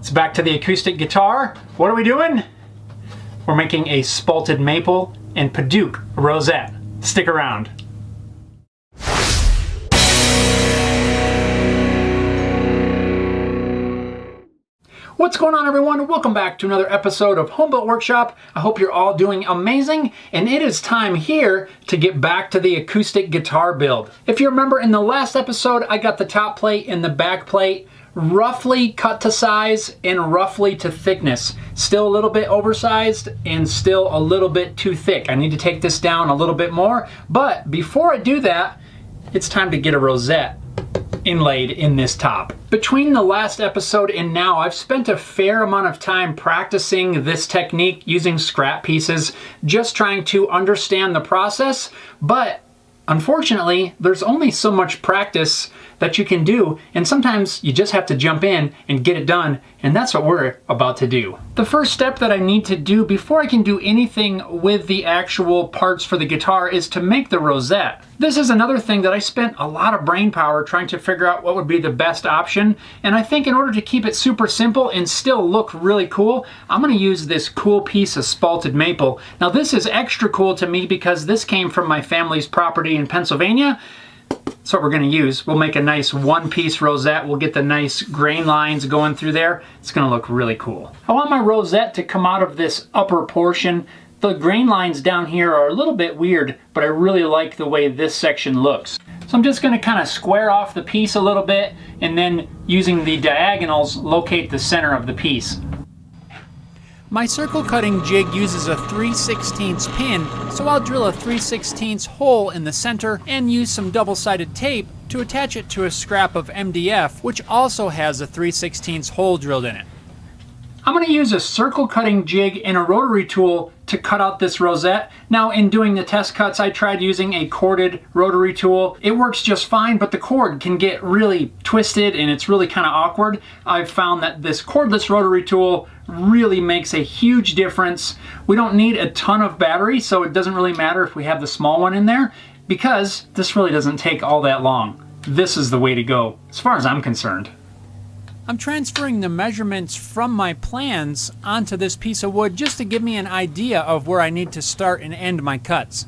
It's back to the acoustic guitar. What are we doing? We're making a spalted maple and padauk rosette. Stick around. What's going on, everyone? Welcome back to another episode of Home Built Workshop. I hope you're all doing amazing, and it is time here to get back to the acoustic guitar build. If you remember in the last episode, I got the top plate and the back plate roughly cut to size and roughly to thickness. Still a little bit oversized and still a little bit too thick. I need to take this down a little bit more, but before I do that, it's time to get a rosette inlaid in this top. Between the last episode and now, I've spent a fair amount of time practicing this technique using scrap pieces, just trying to understand the process, but unfortunately, there's only so much practice that you can do, and sometimes you just have to jump in and get it done, and that's what we're about to do. The first step that I need to do before I can do anything with the actual parts for the guitar is to make the rosette. This is another thing that I spent a lot of brain power trying to figure out what would be the best option, and I think in order to keep it super simple and still look really cool, I'm going to use this cool piece of spalted maple. Now this is extra cool to me because this came from my family's property in Pennsylvania. That's what we're going to use. We'll make a nice one-piece rosette. We'll get the nice grain lines going through there. It's going to look really cool. I want my rosette to come out of this upper portion. The grain lines down here are a little bit weird, but I really like the way this section looks. So I'm just going to kind of square off the piece a little bit, and then using the diagonals, locate the center of the piece. My circle cutting jig uses a 3/16 pin, so I'll drill a 3/16 hole in the center and use some double-sided tape to attach it to a scrap of MDF, which also has a 3/16 hole drilled in it. I'm going to use a circle cutting jig and a rotary tool to cut out this rosette. Now, in doing the test cuts, I tried using a corded rotary tool. It works just fine, but the cord can get really twisted and it's really kind of awkward. I've found that this cordless rotary tool really makes a huge difference. We don't need a ton of battery, so it doesn't really matter if we have the small one in there, because this really doesn't take all that long. This is the way to go, as far as I'm concerned. I'm transferring the measurements from my plans onto this piece of wood just to give me an idea of where I need to start and end my cuts.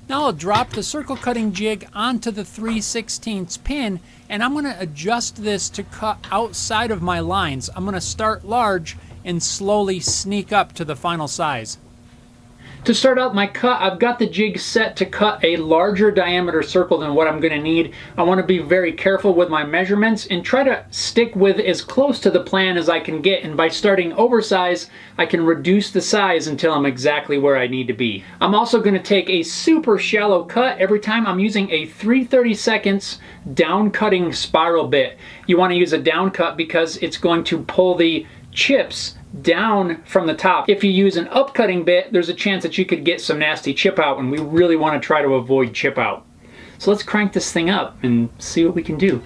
Now I'll drop the circle cutting jig onto the 3/16 pin, and I'm going to adjust this to cut outside of my lines. I'm going to start large and slowly sneak up to the final size. To start out my cut, I've got the jig set to cut a larger diameter circle than what I'm going to need. I want to be very careful with my measurements and try to stick with as close to the plan as I can get, and by starting oversized, I can reduce the size until I'm exactly where I need to be. I'm also going to take a super shallow cut every time. I'm using a 3/32 down cutting spiral bit. You want to use a down cut because it's going to pull the chips down from the top. If you use an upcutting bit, there's a chance that you could get some nasty chip out, and we really want to try to avoid chip out. So let's crank this thing up and see what we can do.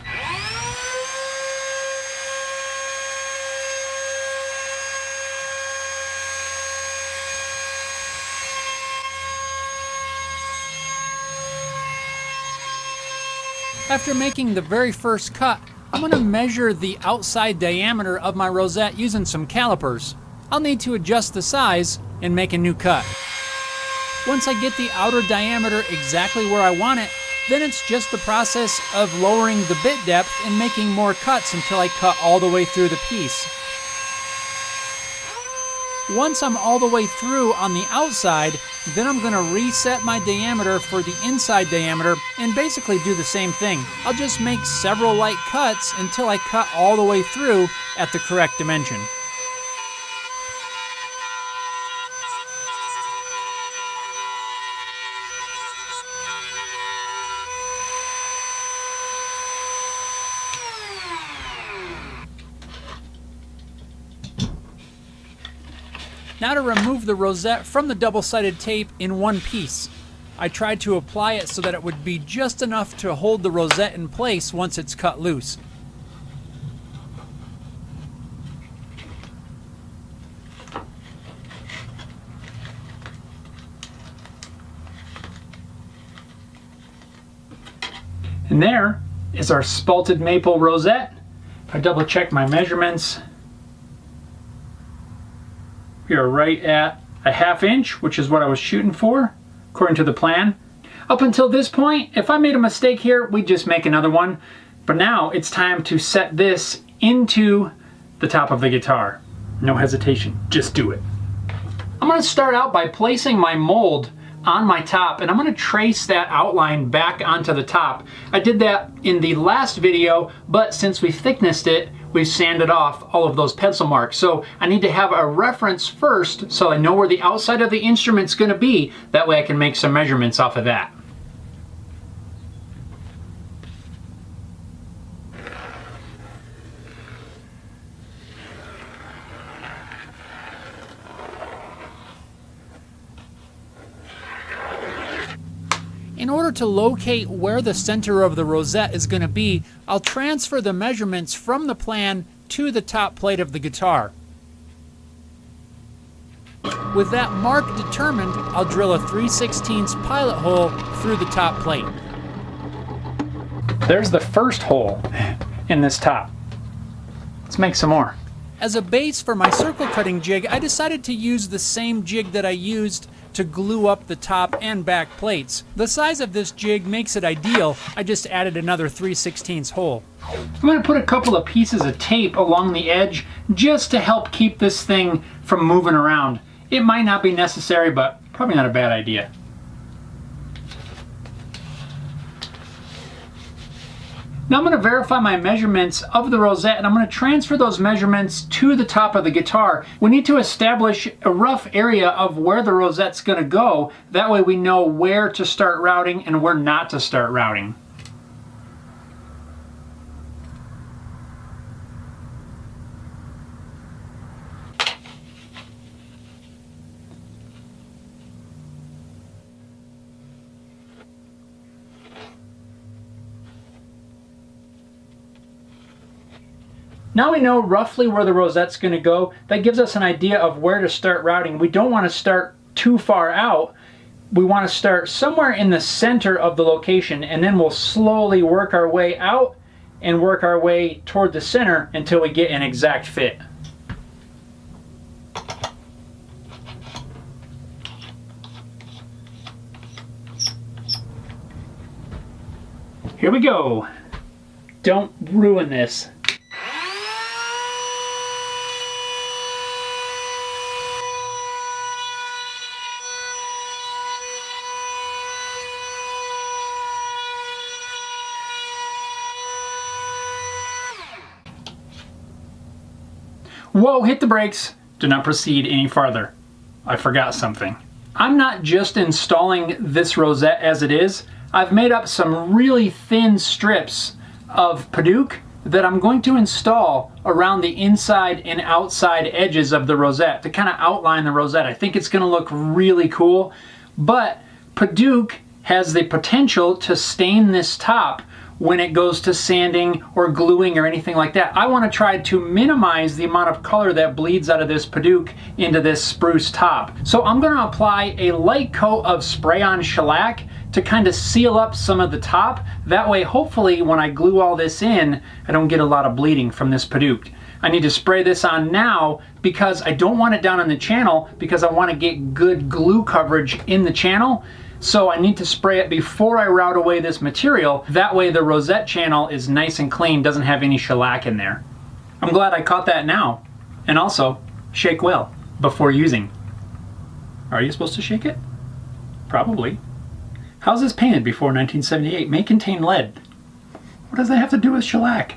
After making the very first cut, I'm going to measure the outside diameter of my rosette using some calipers. I'll need to adjust the size and make a new cut. Once I get the outer diameter exactly where I want it, then it's just the process of lowering the bit depth and making more cuts until I cut all the way through the piece. Once I'm all the way through on the outside, then I'm going to reset my diameter for the inside diameter and basically do the same thing. I'll just make several light cuts until I cut all the way through at the correct dimension. Now to remove the rosette from the double-sided tape in one piece. I tried to apply it so that it would be just enough to hold the rosette in place once it's cut loose. And there is our spalted maple rosette. If I double check my measurements, We are right at a 1/2 inch, which is what I was shooting for, according to the plan. Up until this point, if I made a mistake here, we'd just make another one. But now it's time to set this into the top of the guitar. No hesitation, just do it. I'm gonna start out by placing my mold on my top, and I'm gonna trace that outline back onto the top. I did that in the last video, but since we thicknessed it, we've sanded off all of those pencil marks. So I need to have a reference first so I know where the outside of the instrument's gonna be. That way I can make some measurements off of that. In order to locate where the center of the rosette is going to be, I'll transfer the measurements from the plan to the top plate of the guitar. With that mark determined, I'll drill a 3/16 pilot hole through the top plate. There's the first hole in this top. Let's make some more. As a base for my circle cutting jig, I decided to use the same jig that I used to glue up the top and back plates. The size of this jig makes it ideal. I just added another 3/16 hole. I'm going to put a couple of pieces of tape along the edge just to help keep this thing from moving around. It might not be necessary, but probably not a bad idea. Now I'm going to verify my measurements of the rosette, and I'm going to transfer those measurements to the top of the guitar. We need to establish a rough area of where the rosette's going to go. That way we know where to start routing and where not to start routing. Now we know roughly where the rosette's going to go. That gives us an idea of where to start routing. We don't want to start too far out. We want to start somewhere in the center of the location, and then we'll slowly work our way out and work our way toward the center until we get an exact fit. Here we go. Don't ruin this. Whoa, hit the brakes. Do not proceed any farther. I forgot something. I'm not just installing this rosette as it is. I've made up some really thin strips of padauk that I'm going to install around the inside and outside edges of the rosette to kind of outline the rosette. I think it's going to look really cool, but padauk has the potential to stain this top when it goes to sanding or gluing or anything like that. I want to try to minimize the amount of color that bleeds out of this padauk into this spruce top. So I'm going to apply a light coat of spray-on shellac to kind of seal up some of the top. That way, hopefully, when I glue all this in, I don't get a lot of bleeding from this padauk. I need to spray this on now because I don't want it down on the channel because I want to get good glue coverage in the channel. So I need to spray it before I route away this material. That way the rosette channel is nice and clean, doesn't have any shellac in there. I'm glad I caught that now. And also, shake well before using. Are you supposed to shake it? Probably. How's this painted before 1978? May contain lead. What does that have to do with shellac?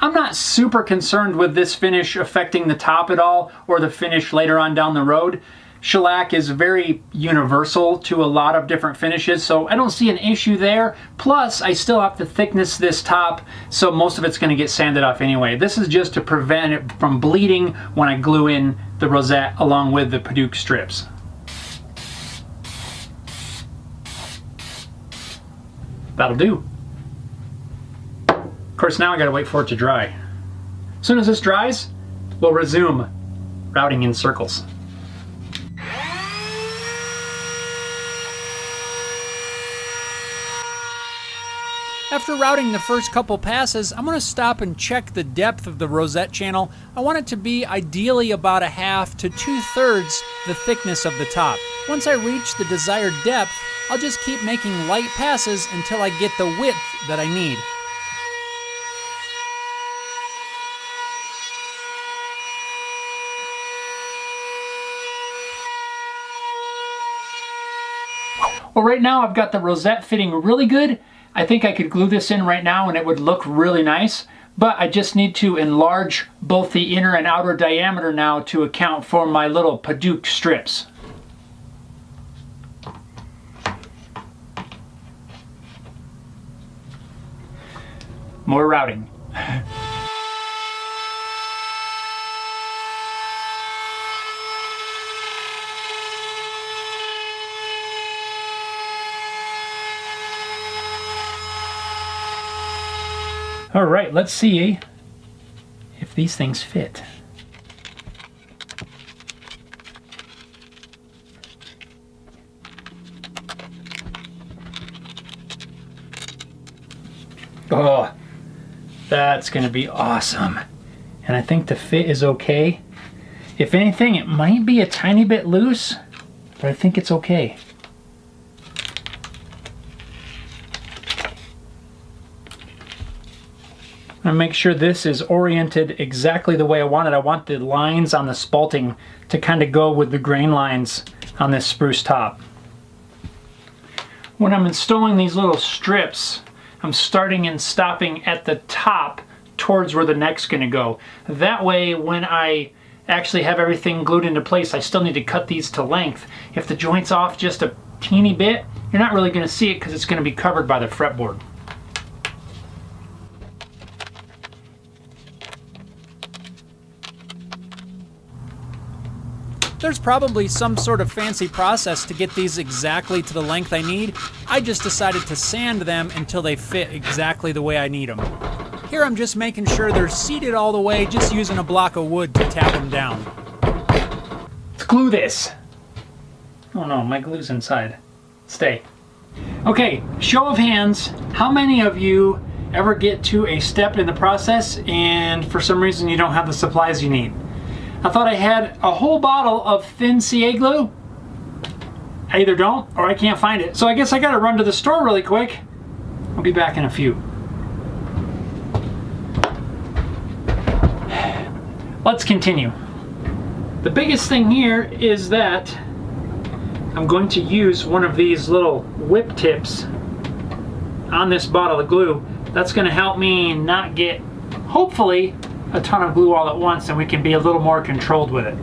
I'm not super concerned with this finish affecting the top at all or the finish later on down the road. Shellac is very universal to a lot of different finishes, so I don't see an issue there. Plus, I still have to thickness this top, so most of it's going to get sanded off anyway. This is just to prevent it from bleeding when I glue in the rosette along with the padauk strips. That'll do. Of course, now I gotta wait for it to dry. As soon as this dries, we'll resume routing in circles. After routing the first couple passes, I'm going to stop and check the depth of the rosette channel. I want it to be ideally about 1/2 to 2/3 the thickness of the top. Once I reach the desired depth, I'll just keep making light passes until I get the width that I need. Well, right now I've got the rosette fitting really good. I think I could glue this in right now and it would look really nice, but I just need to enlarge both the inner and outer diameter now to account for my little padauk strips. More routing. All right, let's see if these things fit. Oh, that's going to be awesome. And I think the fit is okay. If anything, it might be a tiny bit loose, but I think it's okay. I'm going to make sure this is oriented exactly the way I want it. I want the lines on the spalting to kind of go with the grain lines on this spruce top. When I'm installing these little strips, I'm starting and stopping at the top towards where the neck's going to go. That way, when I actually have everything glued into place, I still need to cut these to length. If the joint's off just a teeny bit, you're not really going to see it because it's going to be covered by the fretboard. There's probably some sort of fancy process to get these exactly to the length I need. I just decided to sand them until they fit exactly the way I need them. Here I'm just making sure they're seated all the way, just using a block of wood to tap them down. Let's glue this. Oh no, my glue's inside. Stay. Okay, show of hands, how many of you ever get to a step in the process and for some reason you don't have the supplies you need? I thought I had a whole bottle of thin CA glue. I either don't or I can't find it. So I guess I gotta run to the store really quick. I'll be back in a few. Let's continue. The biggest thing here is that I'm going to use one of these little whip tips on this bottle of glue. That's gonna help me not get, hopefully, a ton of glue all at once, and we can be a little more controlled with it.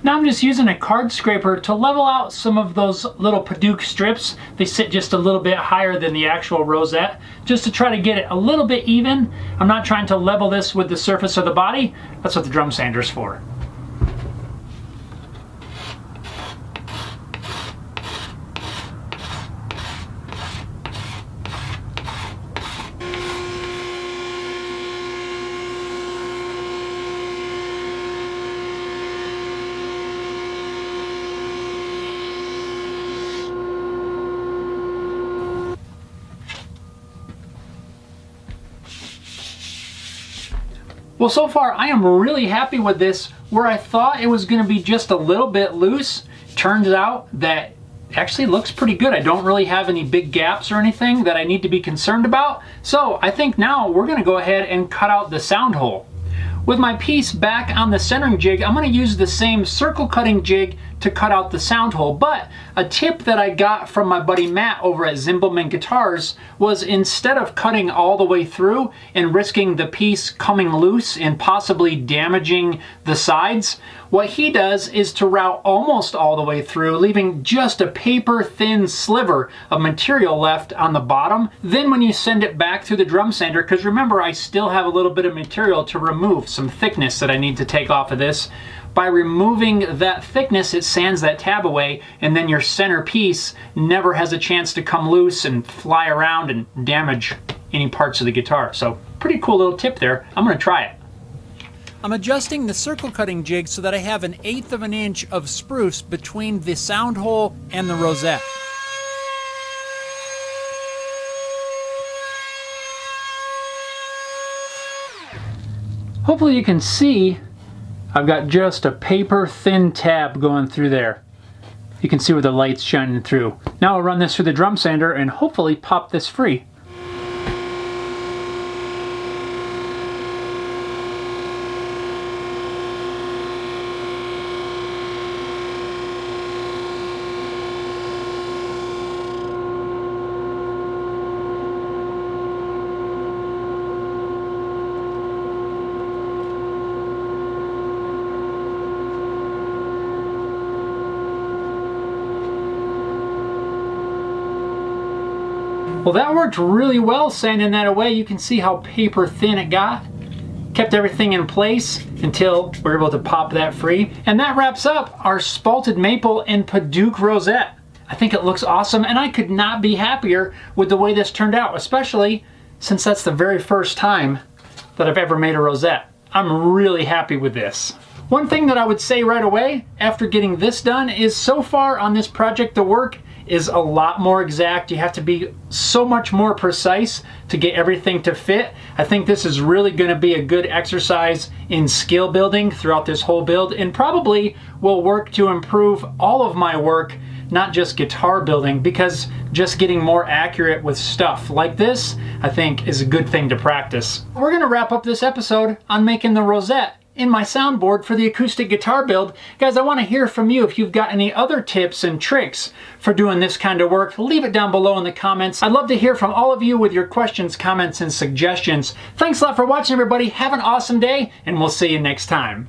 Now I'm just using a card scraper to level out some of those little padauk strips. They sit just a little bit higher than the actual rosette, just to try to get it a little bit even. I'm not trying to level this with the surface of the body. That's what the drum sander's for. Well, so far I am really happy with this. Where I thought it was going to be just a little bit loose, turns out that it actually looks pretty good. I don't really have any big gaps or anything that I need to be concerned about. So I think now we're going to go ahead and cut out the sound hole. With my piece back on the centering jig, I'm going to use the same circle cutting jig to cut out the sound hole. But a tip that I got from my buddy Matt over at Zimbelman Guitars was, instead of cutting all the way through and risking the piece coming loose and possibly damaging the sides, what he does is to route almost all the way through, leaving just a paper thin sliver of material left on the bottom. Then when you send it back through the drum sander, because remember I still have a little bit of material to remove, some thickness that I need to take off of this, by removing that thickness it sands that tab away, and then your center piece never has a chance to come loose and fly around and damage any parts of the guitar. So pretty cool little tip there. I'm going to try it. I'm adjusting the circle cutting jig so that I have 1/8 of an inch of spruce between the sound hole and the rosette. Hopefully you can see I've got just a paper thin tab going through there. You can see where the light's shining through. Now I'll run this through the drum sander and hopefully pop this free. Well, that worked really well, sanding that away. You can see how paper thin it got. Kept everything in place until we're able to pop that free. And that wraps up our spalted maple and padauk rosette. I think it looks awesome, and I could not be happier with the way this turned out, especially since that's the very first time that I've ever made a rosette. I'm really happy with this. One thing that I would say right away after getting this done is, so far on this project, the work is a lot more exact. You have to be so much more precise to get everything to fit. I think this is really going to be a good exercise in skill building throughout this whole build, and probably will work to improve all of my work, not just guitar building, because just getting more accurate with stuff like this, I think, is a good thing to practice. We're going to wrap up this episode on making the rosette in my soundboard for the acoustic guitar build. Guys, I want to hear from you. If you've got any other tips and tricks for doing this kind of work, leave it down below in the comments. I'd love to hear from all of you with your questions, comments, and suggestions. Thanks a lot for watching, everybody. Have an awesome day, and we'll see you next time.